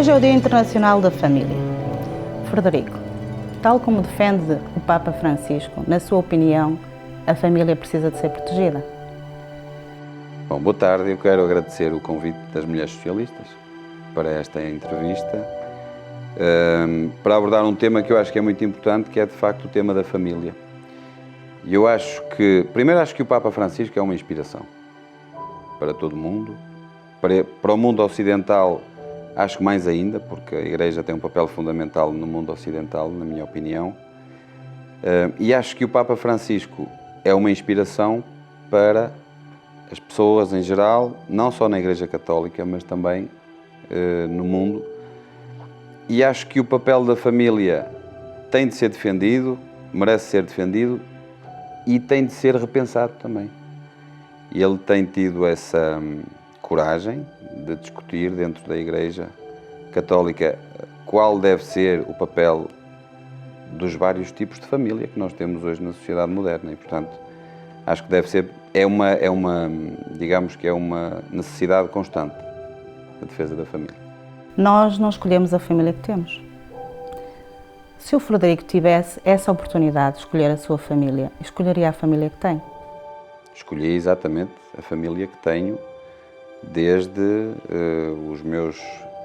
Hoje é o Dia Internacional da Família. Frederico, tal como defende o Papa Francisco, na sua opinião, a família precisa de ser protegida? Bom, boa tarde. Eu quero agradecer o convite das Mulheres Socialistas para esta entrevista, para abordar um tema que eu acho que é muito importante, que é de facto o tema da família. E eu acho que, primeiro, acho que o Papa Francisco é uma inspiração para todo o mundo, para o mundo ocidental, acho que mais ainda, porque a Igreja tem um papel fundamental no mundo ocidental, na minha opinião, e acho que o Papa Francisco é uma inspiração para as pessoas em geral, não só na Igreja Católica, mas também no mundo. E acho que o papel da família tem de ser defendido, merece ser defendido e tem de ser repensado também. E ele tem tido essa coragem de discutir dentro da Igreja Católica qual deve ser o papel dos vários tipos de família que nós temos hoje na sociedade moderna. E, portanto, acho que deve ser, digamos que é uma necessidade constante, a defesa da família. Nós não escolhemos a família que temos. Se o Frederico tivesse essa oportunidade de escolher a sua família, escolheria a família que tem? Escolhi exatamente a família que tenho desde os meus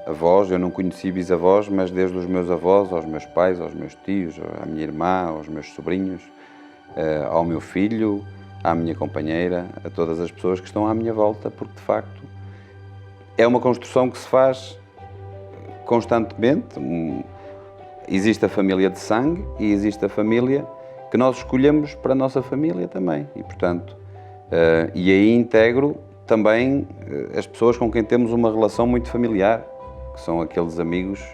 avós. Eu não conheci bisavós, mas desde os meus avós, aos meus pais, aos meus tios, à minha irmã, aos meus sobrinhos, ao meu filho, à minha companheira, a todas as pessoas que estão à minha volta, porque de facto é uma construção que se faz constantemente. Existe a família de sangue e existe a família que nós escolhemos para a nossa família também. E, portanto, e aí integro também as pessoas com quem temos uma relação muito familiar, que são aqueles amigos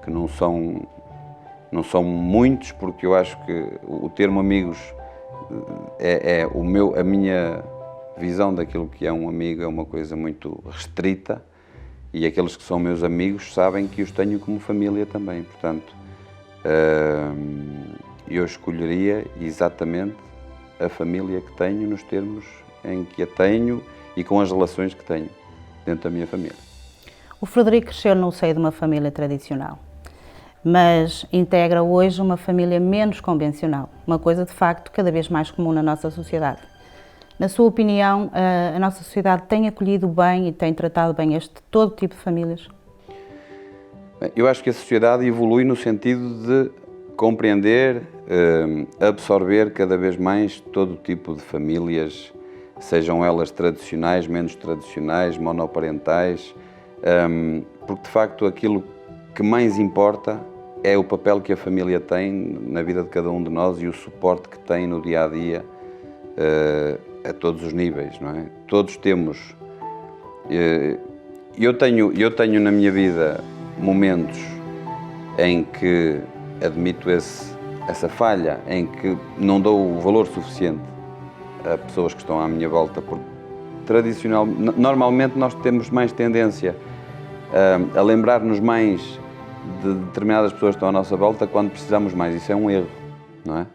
que não são muitos, porque eu acho que o termo amigos a minha visão daquilo que é um amigo é uma coisa muito restrita, e aqueles que são meus amigos sabem que os tenho como família também. Portanto, eu escolheria exatamente a família que tenho nos termos em que a tenho e com as relações que tenho dentro da minha família. O Frederico cresceu no seio de uma família tradicional, mas integra hoje uma família menos convencional, uma coisa de facto cada vez mais comum na nossa sociedade. Na sua opinião, a nossa sociedade tem acolhido bem e tem tratado bem todo tipo de famílias? Eu acho que a sociedade evolui no sentido de compreender, absorver cada vez mais todo tipo de famílias, sejam elas tradicionais, menos tradicionais, monoparentais, porque de facto aquilo que mais importa é o papel que a família tem na vida de cada um de nós e o suporte que tem no dia-a-dia, a todos os níveis, não é? Todos temos. Eu tenho na minha vida momentos em que admito essa falha, em que não dou o valor suficiente a pessoas que estão à minha volta, porque normalmente nós temos mais tendência a lembrar-nos mais de determinadas pessoas que estão à nossa volta quando precisamos mais. Isso é um erro, não é?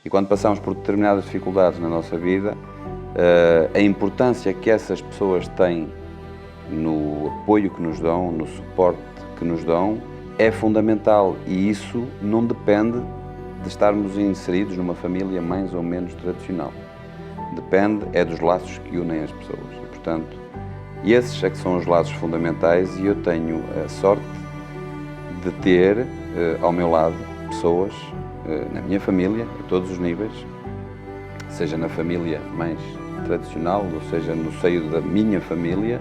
E quando passamos por determinadas dificuldades na nossa vida, a importância que essas pessoas têm no apoio que nos dão, no suporte que nos dão, é fundamental, e isso não depende de estarmos inseridos numa família mais ou menos tradicional. Depende dos laços que unem as pessoas. E, portanto, esses é que são os laços fundamentais, e eu tenho a sorte de ter ao meu lado pessoas na minha família, a todos os níveis, seja na família mais tradicional, ou seja no seio da minha família,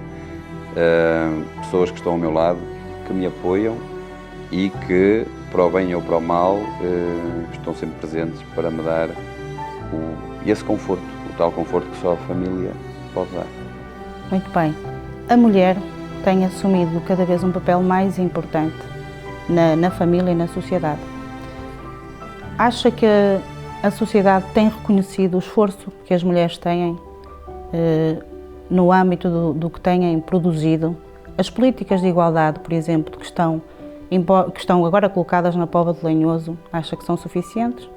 pessoas que estão ao meu lado, que me apoiam e que, para o bem ou para o mal, estão sempre presentes para me dar esse conforto, o tal conforto que só a família pode dar. Muito bem. A mulher tem assumido cada vez um papel mais importante na família e na sociedade. Acha que a sociedade tem reconhecido o esforço que as mulheres têm no âmbito do que têm produzido? As políticas de igualdade, por exemplo, que estão agora colocadas na Póvoa de Lanhoso, acha que são suficientes?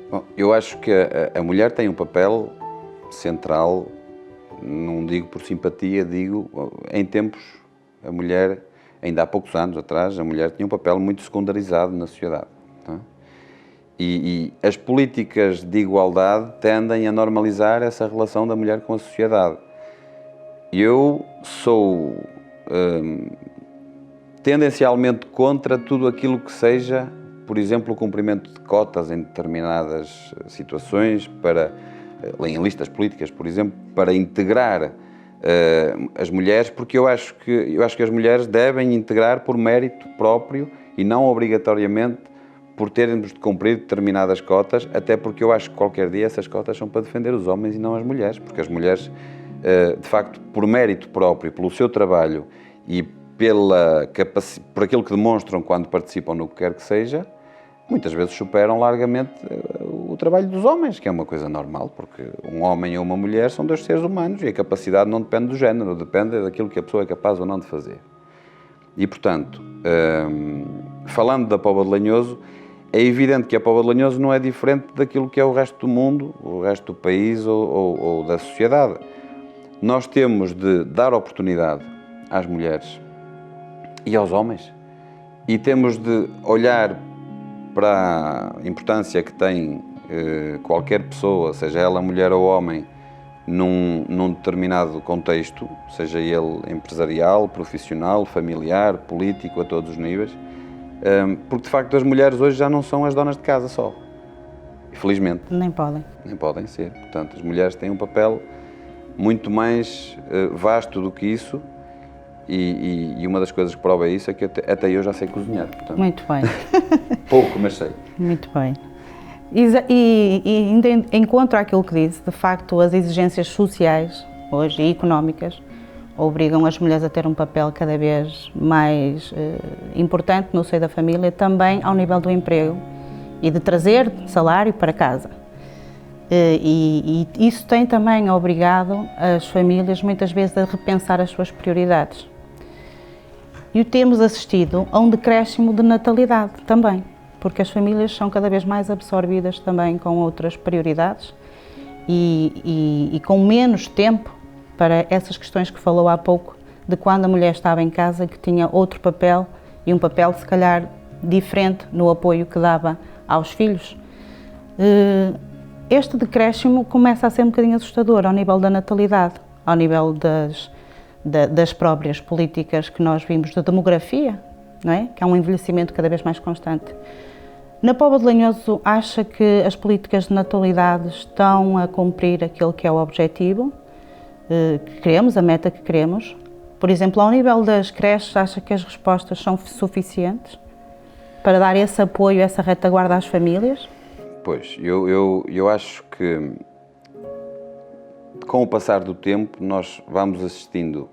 Bom, eu acho que a mulher tem um papel central, não digo por simpatia, digo em tempos a mulher ainda há poucos anos atrás, a mulher tinha um papel muito secundarizado na sociedade. Tá? E as políticas de igualdade tendem a normalizar essa relação da mulher com a sociedade. Eu sou tendencialmente contra tudo aquilo que seja, por exemplo, o cumprimento de cotas em determinadas situações, em listas políticas, por exemplo, para integrar as mulheres, porque eu acho que as mulheres devem integrar por mérito próprio e não obrigatoriamente por termos de cumprir determinadas cotas, até porque eu acho que qualquer dia essas cotas são para defender os homens e não as mulheres, porque as mulheres, de facto, por mérito próprio, pelo seu trabalho e por aquilo que demonstram quando participam no que quer que seja, muitas vezes superam largamente o trabalho dos homens, que é uma coisa normal, porque um homem ou uma mulher são dois seres humanos e a capacidade não depende do género, depende daquilo que a pessoa é capaz ou não de fazer. E, portanto, falando da Póvoa de Lanhoso, é evidente que a Póvoa de Lanhoso não é diferente daquilo que é o resto do mundo, o resto do país ou da sociedade. Nós temos de dar oportunidade às mulheres e aos homens e temos de olhar para a importância que tem qualquer pessoa, seja ela mulher ou homem, num determinado contexto, seja ele empresarial, profissional, familiar, político, a todos os níveis, porque de facto as mulheres hoje já não são as donas de casa só, infelizmente. Nem podem. Nem podem ser. Portanto, as mulheres têm um papel muito mais vasto do que isso. E uma das coisas que prova isso é que até eu já sei cozinhar. Portanto, muito bem. Pouco, mas sei. Muito bem. E encontro aquilo que disse, de facto, as exigências sociais, hoje, e económicas, obrigam as mulheres a ter um papel cada vez mais importante no seio da família, também ao nível do emprego e de trazer salário para casa. E isso tem também obrigado as famílias, muitas vezes, a repensar as suas prioridades. E temos assistido a um decréscimo de natalidade também, porque as famílias são cada vez mais absorvidas também com outras prioridades e com menos tempo para essas questões que falou há pouco, de quando a mulher estava em casa, que tinha outro papel e um papel, se calhar, diferente no apoio que dava aos filhos. Este decréscimo começa a ser um bocadinho assustador ao nível da natalidade, ao nível das próprias políticas que nós vimos de demografia, não é? Que há um envelhecimento cada vez mais constante. Na Póvoa de Lanhoso, acha que as políticas de natalidade estão a cumprir aquilo que é o objetivo que queremos, a meta que queremos? Por exemplo, ao nível das creches, acha que as respostas são suficientes para dar esse apoio, essa retaguarda às famílias? Pois, eu acho que com o passar do tempo nós vamos assistindo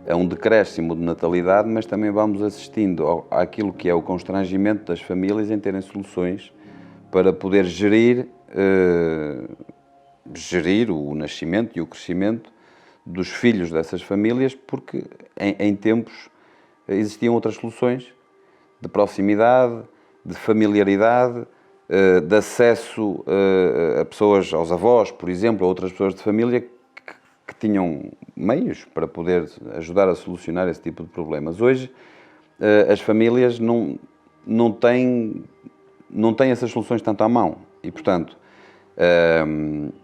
a um decréscimo de natalidade, mas também vamos assistindo àquilo que é o constrangimento das famílias em terem soluções para poder gerir o nascimento e o crescimento dos filhos dessas famílias, porque em tempos existiam outras soluções de proximidade, de familiaridade, de acesso a pessoas, aos avós, por exemplo, a outras pessoas de família que tinham meios para poder ajudar a solucionar esse tipo de problemas. Hoje, as famílias não têm essas soluções tanto à mão e, portanto,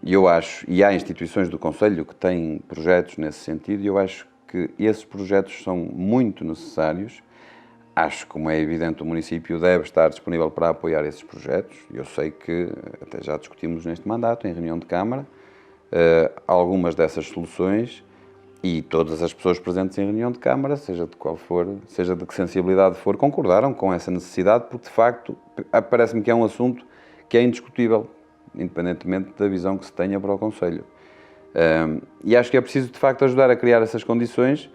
eu acho, e há instituições do Conselho que têm projetos nesse sentido, e eu acho que esses projetos são muito necessários. Acho, como é evidente, o município deve estar disponível para apoiar esses projetos. Eu sei que até já discutimos neste mandato, em reunião de Câmara, algumas dessas soluções, e todas as pessoas presentes em reunião de Câmara, seja de qual for, seja de que sensibilidade for, concordaram com essa necessidade, porque de facto parece-me que é um assunto que é indiscutível, independentemente da visão que se tenha para o Conselho. E acho que é preciso de facto ajudar a criar essas condições,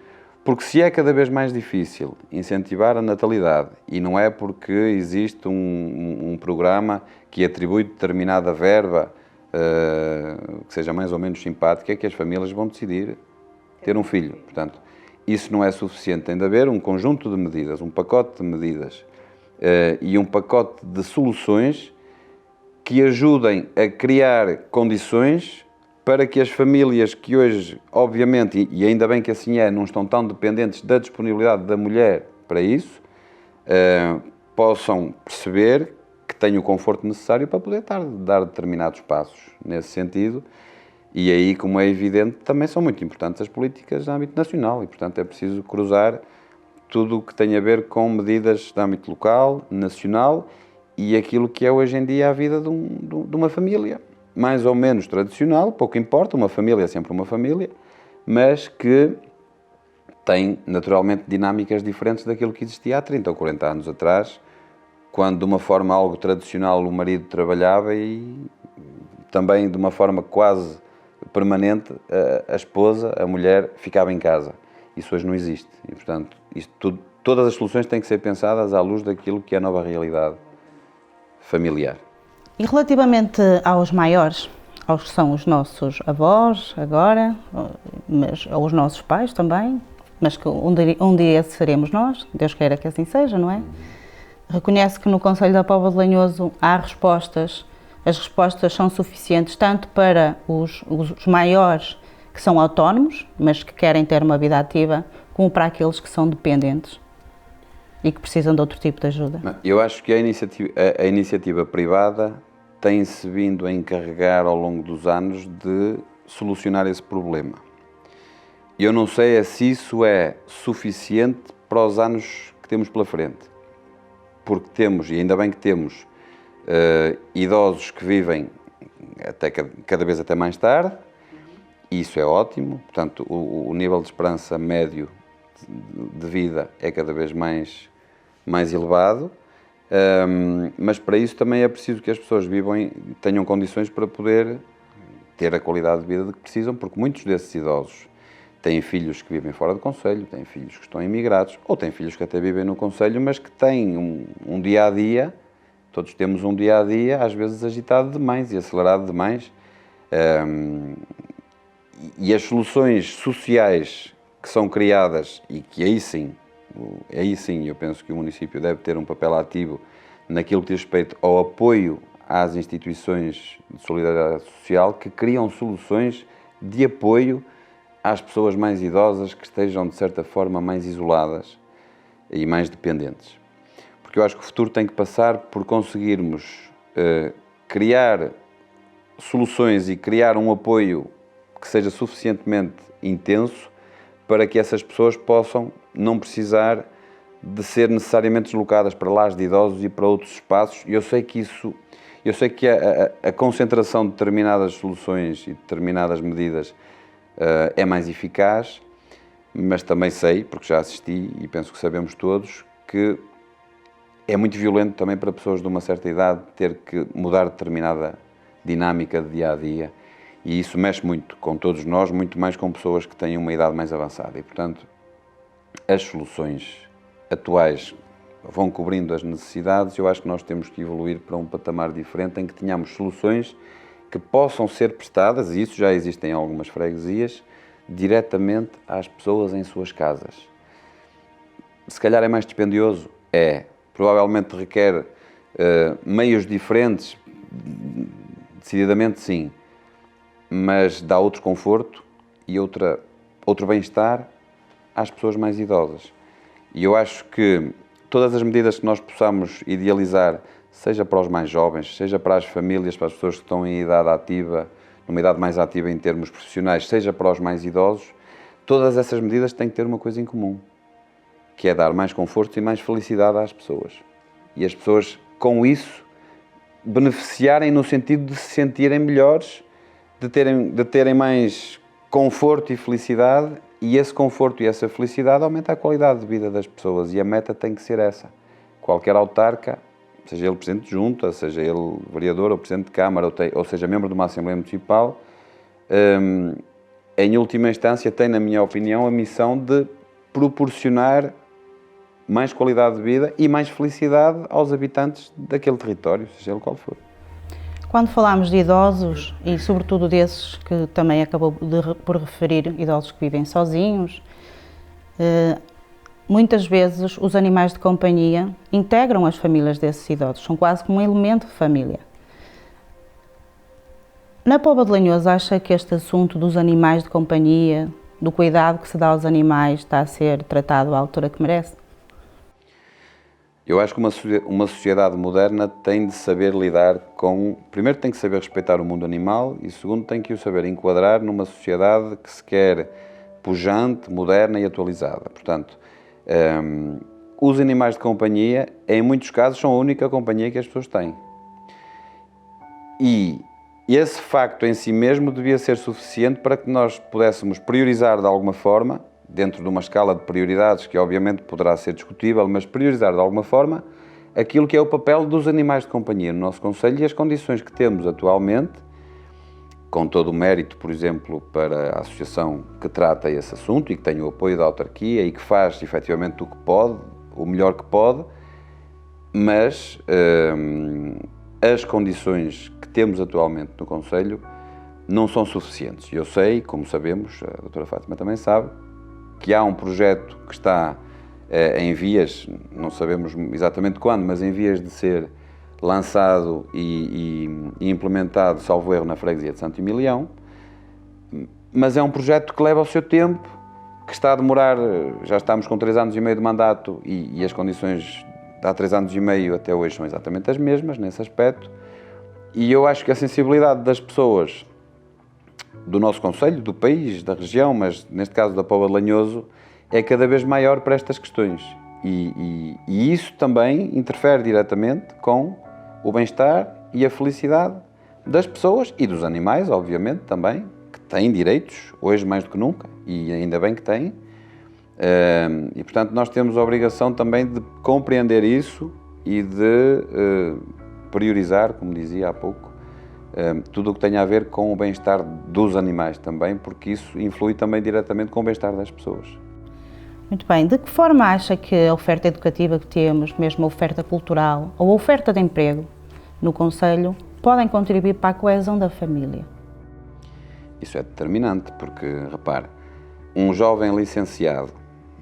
porque se é cada vez mais difícil incentivar a natalidade, e não é porque existe um programa que atribui determinada verba que seja mais ou menos simpática, é que as famílias vão decidir ter um filho. Portanto, isso não é suficiente. Tem de haver um conjunto de medidas, um pacote de medidas e um pacote de soluções que ajudem a criar condições para que as famílias que hoje, obviamente, e ainda bem que assim é, não estão tão dependentes da disponibilidade da mulher para isso, possam perceber que têm o conforto necessário para poder dar determinados passos nesse sentido. E aí, como é evidente, também são muito importantes as políticas de âmbito nacional e, portanto, é preciso cruzar tudo o que tem a ver com medidas de âmbito local, nacional e aquilo que é hoje em dia a vida de uma família, mais ou menos tradicional, pouco importa, uma família é sempre uma família, mas que tem naturalmente dinâmicas diferentes daquilo que existia há 30 ou 40 anos atrás, quando de uma forma algo tradicional o marido trabalhava e também de uma forma quase permanente a esposa, a mulher, ficava em casa. Isso hoje não existe e, portanto, todas as soluções têm que ser pensadas à luz daquilo que é a nova realidade familiar. E relativamente aos maiores, aos que são os nossos avós agora, mas aos nossos pais também, mas que um dia seremos nós, Deus queira que assim seja, não é? Reconhece que no Concelho da Póvoa de Lanhoso há respostas, as respostas são suficientes tanto para os maiores que são autónomos, mas que querem ter uma vida ativa, como para aqueles que são dependentes e que precisam de outro tipo de ajuda. Eu acho que a iniciativa privada tem-se vindo a encarregar ao longo dos anos de solucionar esse problema. Eu não sei se isso é suficiente para os anos que temos pela frente, porque temos, e ainda bem que temos, idosos que vivem até cada vez até mais tarde, e isso é ótimo, portanto o nível de esperança médio de vida é cada vez mais elevado, mas para isso também é preciso que as pessoas tenham condições para poder ter a qualidade de vida de que precisam, porque muitos desses idosos têm filhos que vivem fora do concelho, têm filhos que estão imigrados, ou têm filhos que até vivem no concelho, mas que têm um dia-a-dia, todos temos um dia-a-dia, às vezes agitado demais e acelerado demais, e as soluções sociais que são criadas, e que aí sim eu penso que o município deve ter um papel ativo naquilo que diz respeito ao apoio às instituições de solidariedade social, que criam soluções de apoio às pessoas mais idosas que estejam, de certa forma, mais isoladas e mais dependentes. Porque eu acho que o futuro tem que passar por conseguirmos criar soluções e criar um apoio que seja suficientemente intenso para que essas pessoas possam não precisar de ser necessariamente deslocadas para lares de idosos e para outros espaços. Eu sei que a concentração de determinadas soluções e determinadas medidas é mais eficaz, mas também sei, porque já assisti e penso que sabemos todos, que é muito violento também para pessoas de uma certa idade ter que mudar determinada dinâmica de dia-a-dia, e isso mexe muito com todos nós, muito mais com pessoas que têm uma idade mais avançada, e portanto as soluções atuais vão cobrindo as necessidades. Eu acho que nós temos que evoluir para um patamar diferente em que tenhamos soluções que possam ser prestadas, e isso já existe em algumas freguesias, diretamente às pessoas em suas casas. Se calhar é mais dispendioso? Provavelmente requer meios diferentes, decididamente sim, mas dá outro conforto e outro bem-estar às pessoas mais idosas. E eu acho que todas as medidas que nós possamos idealizar, seja para os mais jovens, seja para as famílias, para as pessoas que estão em idade ativa, numa idade mais ativa em termos profissionais, seja para os mais idosos, todas essas medidas têm que ter uma coisa em comum, que é dar mais conforto e mais felicidade às pessoas. E as pessoas, com isso, beneficiarem no sentido de se sentirem melhores, de terem mais conforto e felicidade, e esse conforto e essa felicidade aumenta a qualidade de vida das pessoas, e a meta tem que ser essa. Qualquer autarca, seja ele presidente de junta, seja ele vereador ou presidente de Câmara, ou seja membro de uma Assembleia Municipal, em última instância tem, na minha opinião, a missão de proporcionar mais qualidade de vida e mais felicidade aos habitantes daquele território, seja ele qual for. Quando falamos de idosos, e sobretudo desses que também acabou por referir, idosos que vivem sozinhos, muitas vezes os animais de companhia integram as famílias desses idosos, são quase como um elemento de família. Na Póvoa de Lanhoso, acha que este assunto dos animais de companhia, do cuidado que se dá aos animais, está a ser tratado à altura que merece? Eu acho que uma sociedade moderna tem de saber lidar com... Primeiro tem que saber respeitar o mundo animal e segundo tem que o saber enquadrar numa sociedade que se quer pujante, moderna e atualizada. Portanto, os animais de companhia, em muitos casos, são a única companhia que as pessoas têm. E esse facto em si mesmo devia ser suficiente para que nós pudéssemos priorizar de alguma forma, dentro de uma escala de prioridades que obviamente poderá ser discutível, mas priorizar de alguma forma aquilo que é o papel dos animais de companhia no nosso concelho e as condições que temos atualmente, com todo o mérito, por exemplo, para a associação que trata esse assunto e que tem o apoio da autarquia e que faz efetivamente o que pode, o melhor que pode, mas as condições que temos atualmente no concelho não são suficientes. Eu sei, como sabemos, a doutora Fátima também sabe, que há um projeto que está em vias, não sabemos exatamente quando, mas em vias de ser lançado e implementado, salvo erro, na freguesia de Santo Emilião, mas é um projeto que leva o seu tempo, que está a demorar, já estamos com 3 anos e meio de mandato e as condições de há 3 anos e meio até hoje são exatamente as mesmas nesse aspecto, e eu acho que a sensibilidade das pessoas do nosso concelho, do país, da região, mas neste caso da Póvoa de Lanhoso, é cada vez maior para estas questões. E isso também interfere diretamente com o bem-estar e a felicidade das pessoas e dos animais, obviamente, também, que têm direitos, hoje mais do que nunca, e ainda bem que têm. E, portanto, nós temos a obrigação também de compreender isso e de priorizar, como dizia há pouco, tudo o que tem a ver com o bem-estar dos animais também, porque isso influi também diretamente com o bem-estar das pessoas. Muito bem. De que forma acha que a oferta educativa que temos, mesmo a oferta cultural ou a oferta de emprego no concelho, podem contribuir para a coesão da família? Isso é determinante, porque, repare, um jovem licenciado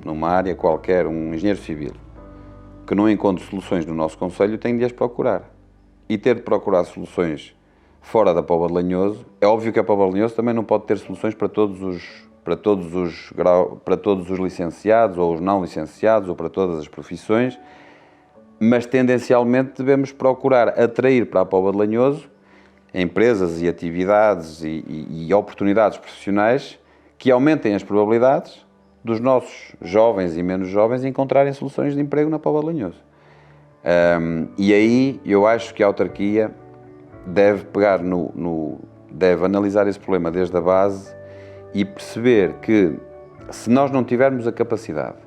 numa área qualquer, um engenheiro civil, que não encontre soluções no nosso concelho, tem de as procurar. E ter de procurar soluções fora da Póvoa de Lanhoso, é óbvio que a Póvoa de Lanhoso também não pode ter soluções para todos os licenciados ou os não licenciados ou para todas as profissões, mas tendencialmente devemos procurar atrair para a Póvoa de Lanhoso empresas e atividades e oportunidades profissionais que aumentem as probabilidades dos nossos jovens e menos jovens encontrarem soluções de emprego na Póvoa de Lanhoso. E aí eu acho que a autarquia deve pegar deve analisar esse problema desde a base e perceber que se nós não tivermos a capacidade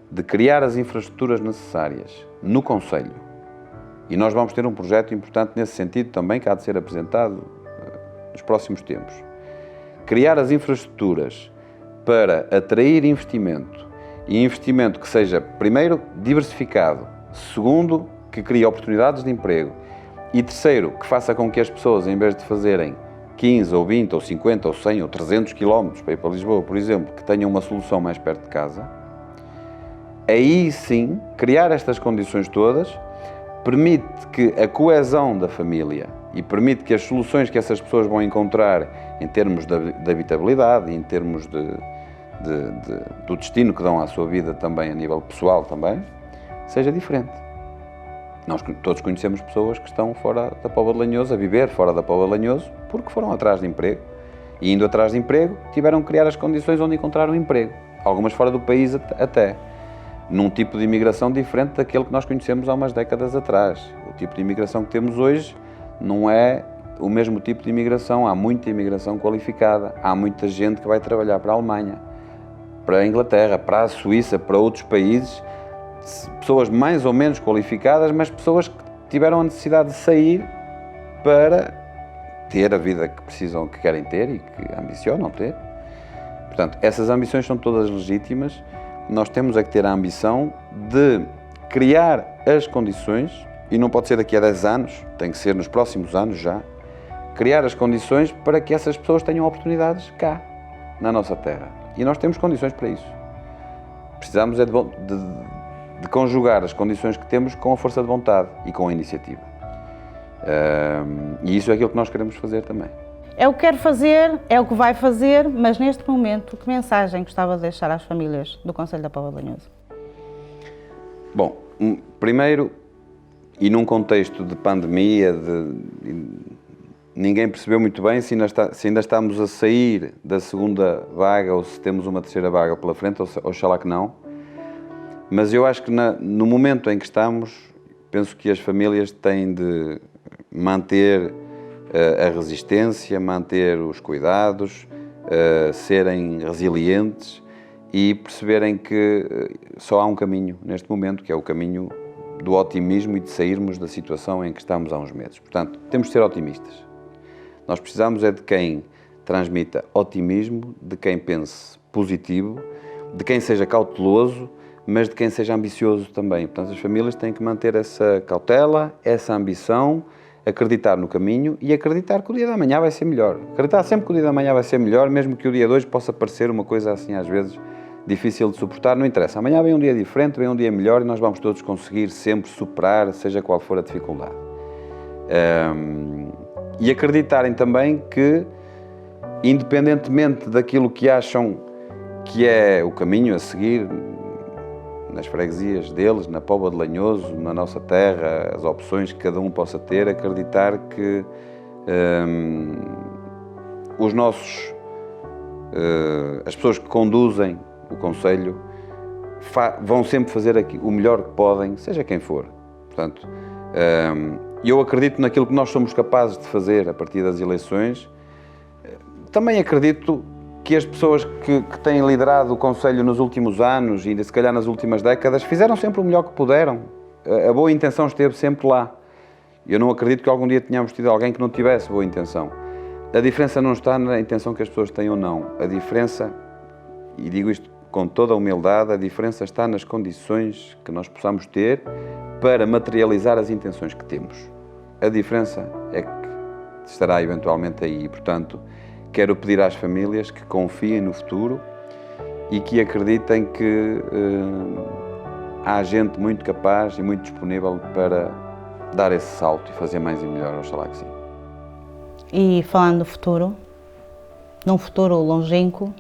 de criar as infraestruturas necessárias no concelho, e nós vamos ter um projeto importante nesse sentido também que há de ser apresentado nos próximos tempos, criar as infraestruturas para atrair investimento e investimento que seja, primeiro, diversificado, segundo, que crie oportunidades de emprego e terceiro, que faça com que as pessoas, em vez de fazerem 15 ou 20 ou 50 ou 100 ou 300 quilómetros para ir para Lisboa, por exemplo, que tenham uma solução mais perto de casa, aí sim, criar estas condições todas permite que a coesão da família e permite que as soluções que essas pessoas vão encontrar em termos de habitabilidade, em termos do destino que dão à sua vida também a nível pessoal também, seja diferente. Nós todos conhecemos pessoas que estão fora da Póvoa de Lanhoso, a viver fora da Póvoa de Lanhoso, porque foram atrás de emprego. E indo atrás de emprego, tiveram que criar as condições onde encontraram emprego. Algumas fora do país até. Num tipo de imigração diferente daquele que nós conhecemos há umas décadas atrás. O tipo de imigração que temos hoje não é o mesmo tipo de imigração. Há muita imigração qualificada. Há muita gente que vai trabalhar para a Alemanha, para a Inglaterra, para a Suíça, para outros países. Pessoas mais ou menos qualificadas, mas pessoas que tiveram a necessidade de sair para ter a vida que precisam, que querem ter e que ambicionam ter. Portanto, essas ambições são todas legítimas. Nós temos é que ter a ambição de criar as condições, e não pode ser daqui a 10 anos, tem que ser nos próximos anos já, criar as condições para que essas pessoas tenham oportunidades cá, na nossa terra. E nós temos condições para isso. Precisamos é de conjugar as condições que temos com a força de vontade e com a iniciativa. E isso é aquilo que nós queremos fazer também. É o que quer fazer, é o que vai fazer, mas neste momento, que mensagem gostava de deixar às famílias do concelho da Póvoa de Lanhoso? Bom, Primeiro, e num contexto de pandemia, ninguém percebeu muito bem se ainda estamos a sair da segunda vaga ou se temos uma terceira vaga pela frente, oxalá que não. Mas eu acho que no momento em que estamos, penso que as famílias têm de manter a resistência, manter os cuidados, serem resilientes e perceberem que só há um caminho neste momento, que é o caminho do otimismo e de sairmos da situação em que estamos há uns meses. Portanto, temos de ser otimistas. Nós precisamos é de quem transmita otimismo, de quem pense positivo, de quem seja cauteloso, mas de quem seja ambicioso também. Portanto, as famílias têm que manter essa cautela, essa ambição, acreditar no caminho e acreditar que o dia da manhã vai ser melhor. Acreditar sempre que o dia da manhã vai ser melhor, mesmo que o dia de hoje possa parecer uma coisa assim, às vezes, difícil de suportar, não interessa. Amanhã vem um dia diferente, vem um dia melhor e nós vamos todos conseguir sempre superar, seja qual for a dificuldade. E acreditarem também que, independentemente daquilo que acham que é o caminho a seguir, nas freguesias deles, na Póvoa de Lanhoso, na nossa terra, as opções que cada um possa ter, acreditar que as pessoas que conduzem o Conselho vão sempre fazer o melhor que podem, seja quem for. Portanto, eu acredito naquilo que nós somos capazes de fazer a partir das eleições. Também acredito que as pessoas que têm liderado o Conselho nos últimos anos e se calhar nas últimas décadas fizeram sempre o melhor que puderam. A boa intenção esteve sempre lá. Eu não acredito que algum dia tenhamos tido alguém que não tivesse boa intenção. A diferença não está na intenção que as pessoas têm ou não. A diferença, e digo isto com toda a humildade, a diferença está nas condições que nós possamos ter para materializar as intenções que temos. A diferença é que estará eventualmente aí e, portanto, quero pedir às famílias que confiem no futuro e que acreditem que há gente muito capaz e muito disponível para dar esse salto e fazer mais e melhor, oxalá que sim. E falando do futuro, num futuro longínquo,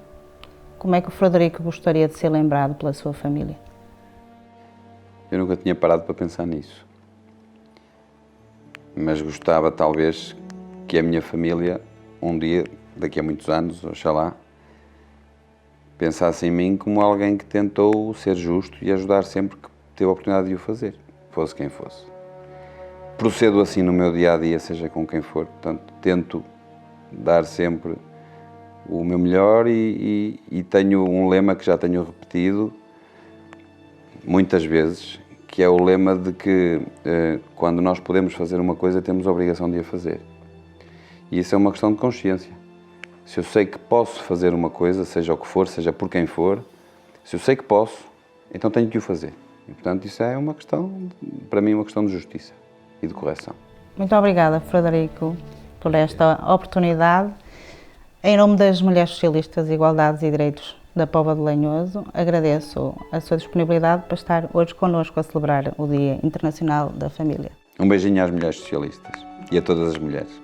como é que o Frederico gostaria de ser lembrado pela sua família? Eu nunca tinha parado para pensar nisso, mas gostava talvez que a minha família, um dia, daqui a muitos anos, oxalá, pensasse em mim como alguém que tentou ser justo e ajudar sempre que teve a oportunidade de o fazer, fosse quem fosse. Procedo assim no meu dia-a-dia, seja com quem for, portanto, tento dar sempre o meu melhor e tenho um lema que já tenho repetido muitas vezes, que é o lema de que quando nós podemos fazer uma coisa, temos a obrigação de a fazer. E isso é uma questão de consciência. Se eu sei que posso fazer uma coisa, seja o que for, seja por quem for, se eu sei que posso, então tenho que o fazer. E, portanto, isso é uma questão, para mim, uma questão de justiça e de correção. Muito obrigada, Frederico, por esta oportunidade. Em nome das Mulheres Socialistas, Igualdades e Direitos da Póvoa de Lanhoso, agradeço a sua disponibilidade para estar hoje connosco a celebrar o Dia Internacional da Família. Um beijinho às Mulheres Socialistas e a todas as mulheres.